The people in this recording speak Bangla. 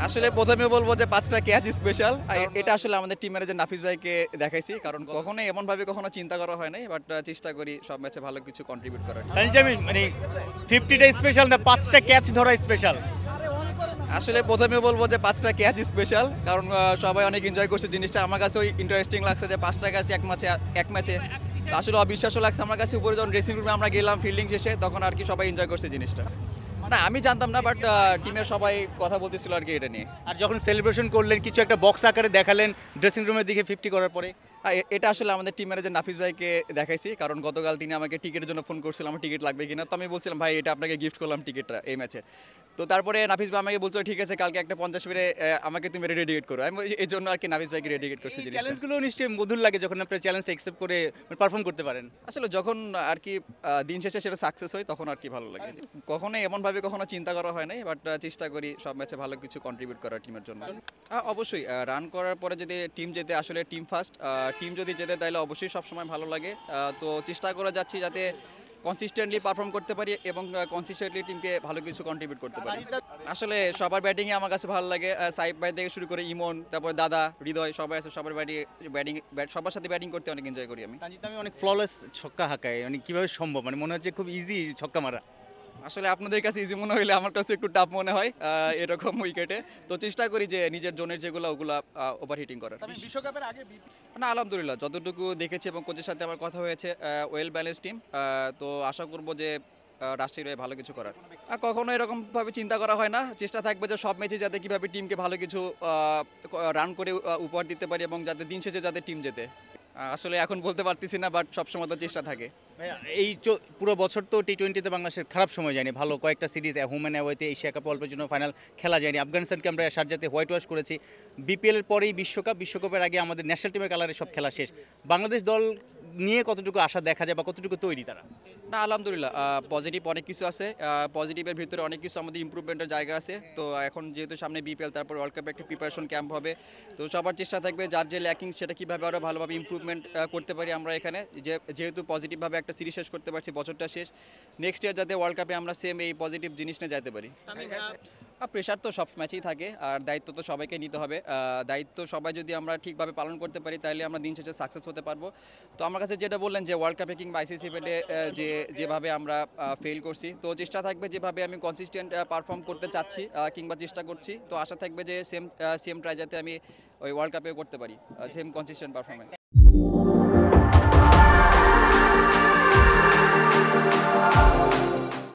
আসলে প্রথমে বলবো যে ৫টা ক্যাচ স্পেশাল। এটা আসলে আমাদের টিম ম্যানেজার নাফিস ভাইকে দেখাইছি, কারণ কখনোই এমনভাবে কখনো চিন্তা করা হয় নাই, বাট চেষ্টা করি সব ম্যাচে ভালো কিছু কন্ট্রিবিউট করার। তানজিদ মানে 50টা স্পেশাল না 5টা ক্যাচ ধরা স্পেশাল? আসলে প্রথমে বলবো যে ৫টা ক্যাচ স্পেশাল, কারণ সবাই অনেক এনজয় করছে জিনিসটা। আমার কাছেও ইন্টারেস্টিং লাগছে যে 5টা ক্যাচ এক ম্যাচে আসলে অবিশ্বাসও লাগছে আমার কাছে। উপরে যখন ড্রেসিং রুমে আমরা গেলাম ফিল্ডিং শেষে, তখন আর কি সবাই এনজয় করছে জিনিসটা। না, আমি জানতাম না, বাট টিমের সবাই কথা বলতেছিল আর কি এটা নিয়ে। আর যখন সেলিব্রেশন করলেন কিছু একটা বক্স আকারে দেখালেন ড্রেসিং রুমের দিকে 50 করার পরে? এটা আসলে আমাদের টিম ম্যানেজার নাফিস ভাইকে দেখাইছি, কারণ গতকাল তিনি আমাকে টিকিটের জন্য ফোন করছিলাম, আমার টিকিট লাগবে কিনা। তো আমি বলছিলাম ভাই এটা আপনাকে গিফট করলাম টিকিটটা এই ম্যাচে। তো তারপরে নাফিস ভাই আমাকে বলছিল ঠিক আছে কালকে একটা 50 মিনিটে আমাকে তুমি রেডিকেট করো। আমি এই জন্য আর কি নাফিস ভাইকে রেডিকেট করছি জিনিসটা। চ্যালেঞ্জগুলো নিশ্চয়ই মধুর লাগে যখন আপনার চ্যালেঞ্জটা অ্যাকসেপ্ট করে পারফর্ম করতে পারেন। আসলে যখন আর কি দিন শেষে সেটা সাকসেস হয় তখন আর কি ভালো লাগে। কখনোই এমনভাবে কখনো চিন্তা করা হয় নাই, বাট চেষ্টা করি সব ম্যাচে ভালো কিছু কন্ট্রিবিউট করার টিমের জন্য। অবশ্যই রান করার পরে যদি টিম যেতে, আসলে টিম ফার্স্ট, টিম যদি যেতে তাহলে অবশ্যই সবসময় ভালো লাগে। তো চেষ্টা করে যাচ্ছি যাতে কনসিস্টেন্টলি পারফর্ম করতে পারি এবং কনসিস্টেন্টলি টিমকে ভালো কিছু কন্ট্রিবিউট করতে পারি। আসলে সবার ব্যাটিংয়ে আমার কাছে ভালো লাগে, সাইব ভাই থেকে শুরু করে ইমন, তারপর দাদা, হৃদয়, সবাই আছে। সবার সবার সাথে ব্যাটিং করতে অনেক এনজয় করি আমি। তানজিদ আমি অনেক ফ্ললেস ছক্কা হাঁকায়, মানে কিভাবে সম্ভব? মানে মনে হচ্ছে খুব ইজি ছক্কা মারা। আসলে আপনাদের কাছে ইজি মনে হইলে আমার কাছে একটু টাফ মনে হয় এরকম উইকেটে। তো চেষ্টা করি যে নিজের জোনের যেগুলো ওগুলো ওভার হিটিং করার। বিশ্বকাপের আগে না, আলহামদুলিল্লাহ যতটুকু দেখেছি এবং কোচের সাথে আমার কথা হয়েছে, ওয়েল ব্যালেন্স টিম। তো আশা করব যে রাজশাহীর হয়ে ভালো কিছু করার। কখনো এরকমভাবে চিন্তা করা হয় না, চেষ্টা থাকবে যে সব ম্যাচে যাতে কীভাবে টিমকে ভালো কিছু রান করে উপহার দিতে পারি এবং যাতে দিন শেষে যাতে টিম যেতে। আসলে এখন বলতে পারতেছি না, বাট সবসময় তো চেষ্টা থাকে। এই পুরো বছর তো টি-20তে বাংলাদেশের খারাপ সময় যায়নি, ভালো কয়েকটা সিরিজ হোম অ্যান্ড অ্যাওয়েতে এশিয়া কাপ অল্পের জন্য ফাইনাল খেলা যায়নি। আফগানিস্তানকে আমরা শারজাতে হোয়াইট ওয়াশ করেছি। বিপিএলের পরেই বিশ্বকাপের আগে আমাদের ন্যাশনাল টিমের কালারে সব খেলা শেষ। বাংলাদেশ দল নিয়ে কতটুকু আশা দেখা যায় বা কতটুকু তৈরি তারা? না, আলহামদুলিল্লাহ পজিটিভ অনেক কিছু আছে। পজিটিভের ভিতরে অনেক কিছু আমাদের ইমপ্রুভমেন্টের জায়গা আছে। তো এখন যেহেতু সামনে বিপিএল, তারপর ওয়ার্ল্ড কাপে একটা প্রিপারেশন ক্যাম্প হবে, তো সবার চেষ্টা থাকবে যার যে ল্যাকিং সেটা কীভাবে আরও ভালোভাবে ইমপ্রুভমেন্ট করতে পারি আমরা এখানে। যেহেতু পজিটিভভাবে একটা সিরিজ শেষ করতে পারছি, বছরটা শেষ, নেক্সট ইয়ার যাতে ওয়ার্ল্ড কাপে আমরা সেম এই পজিটিভ জিনিস নিয়ে যেতে পারি। প্রেশার তো সব ম্যাচেই থাকে, আর দায়িত্ব তো সবাইকে নিতে হবে। দায়িত্ব সবাই যদি আমরা ঠিকভাবে পালন করতে পারি তাহলে আমরা দিন শেষে সাকসেস হতে পারবো। তো আমার কাছে যেটা বললেন যে ওয়ার্ল্ড কাপে কিংবা আইসিসি ইভেন্টে যেভাবে আমরা ফেল করছি, তো চেষ্টা থাকবে যেভাবে আমি কনসিস্টেন্ট পারফর্ম করতে চাচ্ছি কিংবা চেষ্টা করছি, তো আশা থাকবে যে সেম ট্রাই যাতে আমি ওই ওয়ার্ল্ড কাপেও করতে পারি, সেম কনসিস্টেন্ট পারফরমেন্স।